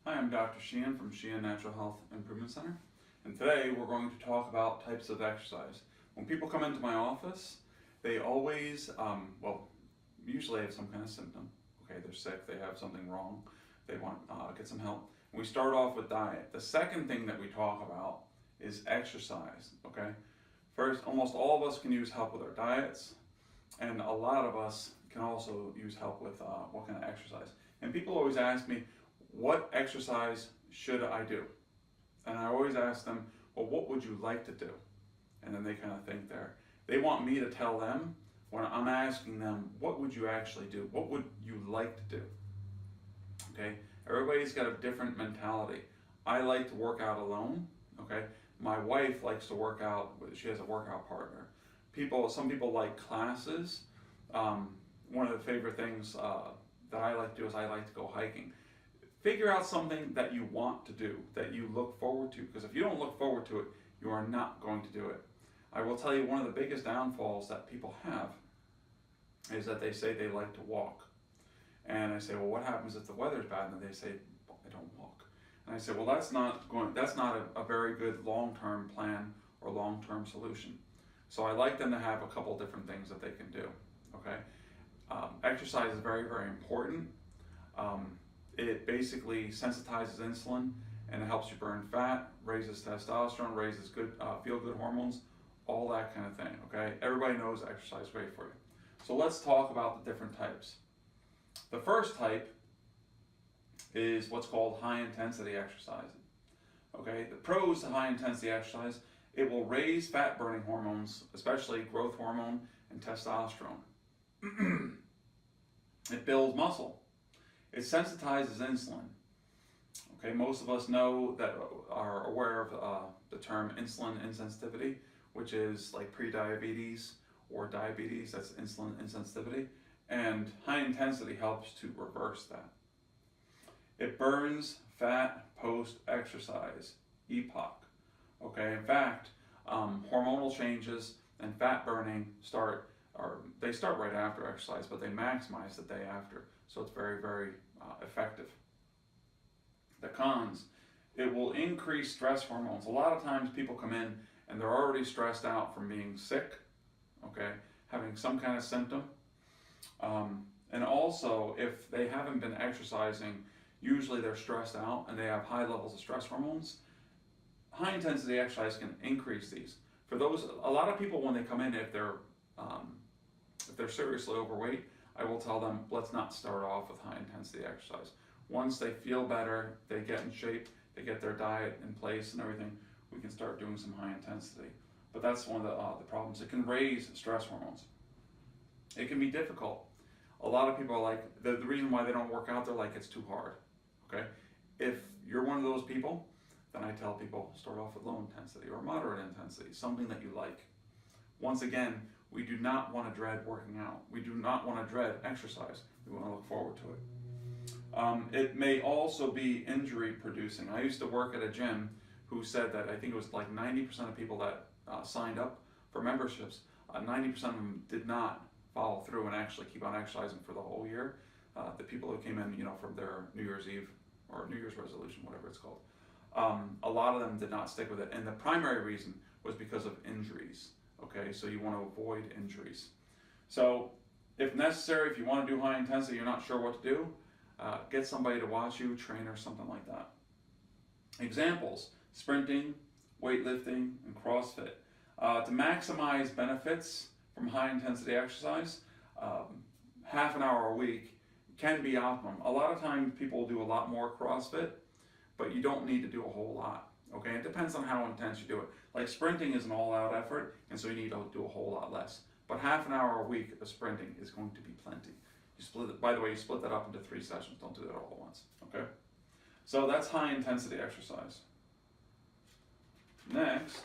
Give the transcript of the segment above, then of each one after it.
Hi, I'm Dr. Sheehan from Sheehan Natural Health Improvement Center, and today we're going to talk about types of exercise. When people come into my office, they always, usually have some kind of symptom. Okay, they're sick, they have something wrong, they want to get some help. We start off with diet. The second thing that we talk about is exercise. Okay, first, almost all of us can use help with our diets, and a lot of us can also use help with what kind of exercise. And people always ask me, what exercise should I do? And I always ask them, well, what would you like to do? And then they kind of think there. They want me to tell them when I'm asking them, what would you actually do? What would you like to do? Okay, everybody's got a different mentality. I like to work out alone. Okay, my wife likes to work out. She has a workout partner. Some people like classes. One of the favorite things that I like to do is I like to go hiking. Figure out something that you want to do, that you look forward to, because if you don't look forward to it, you are not going to do it. I will tell you, one of the biggest downfalls that people have is that they say they like to walk. And I say, well, what happens if the weather's bad? And they say, well, I don't walk. And I say, well, that's not a very good long-term plan or long-term solution. So I like them to have a couple different things that they can do, okay? Exercise is very, very important. It basically sensitizes insulin and it helps you burn fat, raises testosterone, raises good feel-good hormones, all that kind of thing, okay? Everybody knows exercise is great for you. So let's talk about the different types. The first type is what's called high-intensity exercise. Okay, the pros to high-intensity exercise, it will raise fat-burning hormones, especially growth hormone and testosterone. It builds muscle. It sensitizes insulin. Okay, most of us know that are aware of the term insulin insensitivity, which is like pre-diabetes or diabetes, that's insulin insensitivity. And high intensity helps to reverse that. It burns fat post-exercise, EPOC. Okay, in fact, hormonal changes and fat burning start right after exercise, but they maximize the day after. So it's very, very effective. The cons, it will increase stress hormones. A lot of times people come in and they're already stressed out from being sick, okay, having some kind of symptom. And also, if they haven't been exercising, usually they're stressed out and they have high levels of stress hormones. High intensity exercise can increase these. For those, a lot of people when they come in, if they're seriously overweight, I will tell them, let's not start off with high intensity exercise. Once they feel better, they get in shape, they get their diet in place and everything, we can start doing some high intensity. But that's one of the problems. It can raise stress hormones. It can be difficult. A lot of people are like, the reason why they don't work out, they're like, it's too hard, okay? If you're one of those people, then I tell people, start off with low intensity or moderate intensity, something that you like. Once again, we do not want to dread working out. We do not want to dread exercise. We want to look forward to it. It may also be injury producing. I used to work at a gym who said that I think it was like 90% of people that signed up for memberships, 90% of them did not follow through and actually keep on exercising for the whole year. The people who came in, from their New Year's Eve or New Year's resolution, whatever it's called, a lot of them did not stick with it. And the primary reason was because of injuries. Okay, so you want to avoid injuries. So if necessary, if you want to do high intensity, you're not sure what to do, get somebody to watch you, train or something like that. Examples, sprinting, weightlifting, and CrossFit. To maximize benefits from high intensity exercise, half an hour a week can be optimum. A lot of times people will do a lot more CrossFit, but you don't need to do a whole lot. Okay, it depends on how intense you do it. Like sprinting is an all-out effort, and so you need to do a whole lot less. But half an hour a week of sprinting is going to be plenty. You split it, by the way, you split that up into 3 sessions. Don't do that all at once. Okay, so that's high intensity exercise. Next,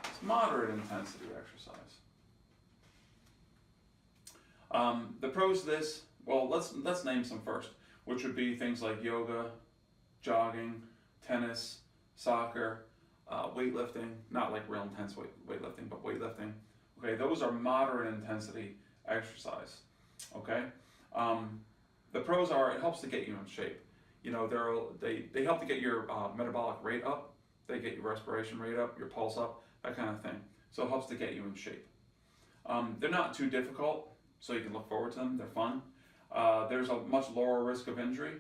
it's moderate intensity exercise. The pros to this, well, let's name some first, which would be things like yoga, jogging, tennis, soccer, weightlifting, not like real intense weightlifting, but weightlifting. Okay, those are moderate intensity exercise. Okay, the pros are it helps to get you in shape. You know, they help to get your metabolic rate up, they get your respiration rate up, your pulse up, that kind of thing. So it helps to get you in shape. They're not too difficult, so you can look forward to them. They're fun. There's a much lower risk of injury.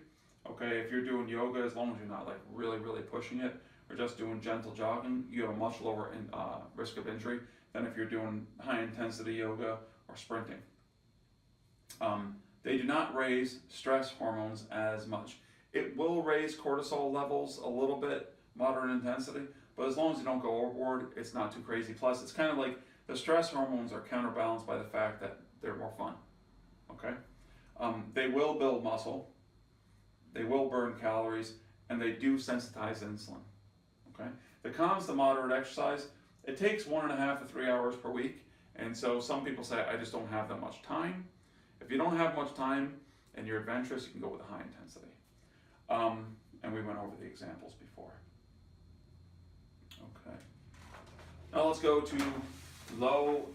Okay, if you're doing yoga, as long as you're not like really pushing it, or just doing gentle jogging, you have a much lower risk of injury than if you're doing high intensity yoga or sprinting. They do not raise stress hormones as much. It will raise cortisol levels a little bit, moderate intensity, but as long as you don't go overboard, it's not too crazy. Plus, it's kind of like the stress hormones are counterbalanced by the fact that they're more fun. Okay, they will build muscle, they will burn calories, and they do sensitize insulin. Okay, the cons to moderate exercise: it takes 1.5 to 3 hours per week, and so some people say, I just don't have that much time. If you don't have much time and you're adventurous, you can go with a high intensity. And we went over the examples before. Okay. Now let's go to low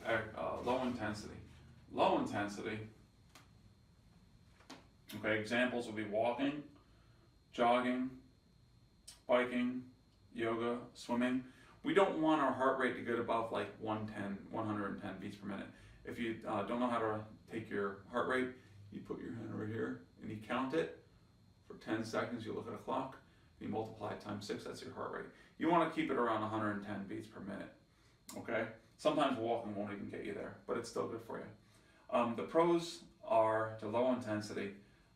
intensity. Low intensity. Okay, examples will be walking, jogging, biking, yoga, swimming. We don't want our heart rate to get above like 110 beats per minute. If you don't know how to take your heart rate, you put your hand over here and you count it for 10 seconds. You look at a clock, you multiply it times 6, that's your heart rate. You want to keep it around 110 beats per minute. Okay? Sometimes walking won't even get you there, but it's still good for you. The pros are to low intensity,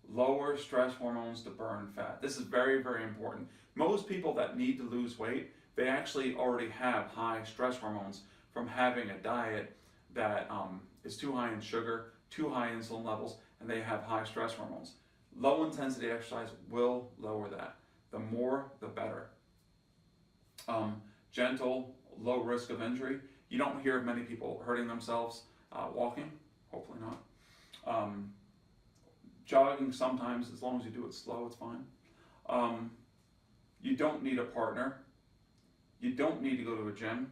lower stress hormones to burn fat. This is very important. Most people that need to lose weight, they actually already have high stress hormones from having a diet that is too high in sugar, too high insulin levels, and they have high stress hormones. Low intensity exercise will lower that. The more, the better. Gentle, low risk of injury. You don't hear of many people hurting themselves walking, hopefully not. Jogging sometimes, as long as you do it slow, it's fine. You don't need a partner. You don't need to go to a gym,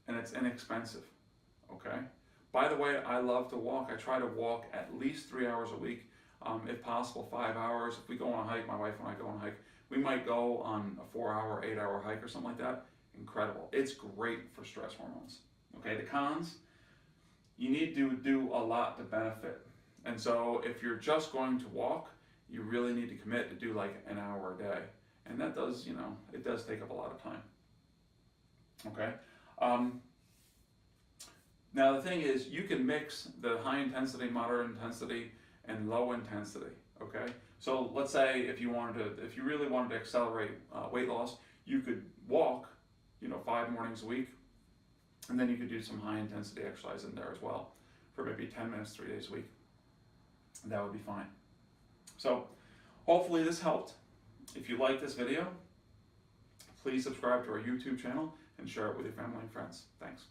and it's inexpensive, okay? By the way, I love to walk. I try to walk at least 3 hours a week, if possible 5 hours. If we go on a hike, my wife and I go on a hike, we might go on a 4-hour, 8-hour hike or something like that. Incredible. It's great for stress hormones. Okay, the cons, you need to do a lot to benefit. And so if you're just going to walk, you really need to commit to do like an hour a day. And that does, it does take up a lot of time. Okay. Now the thing is, you can mix the high intensity, moderate intensity, and low intensity. Okay. So let's say if you really wanted to accelerate weight loss, you could walk, 5 mornings a week, and then you could do some high intensity exercise in there as well for maybe 10 minutes, 3 days a week. That would be fine. So hopefully this helped. If you like this video, please subscribe to our YouTube channel and share it with your family and friends. Thanks.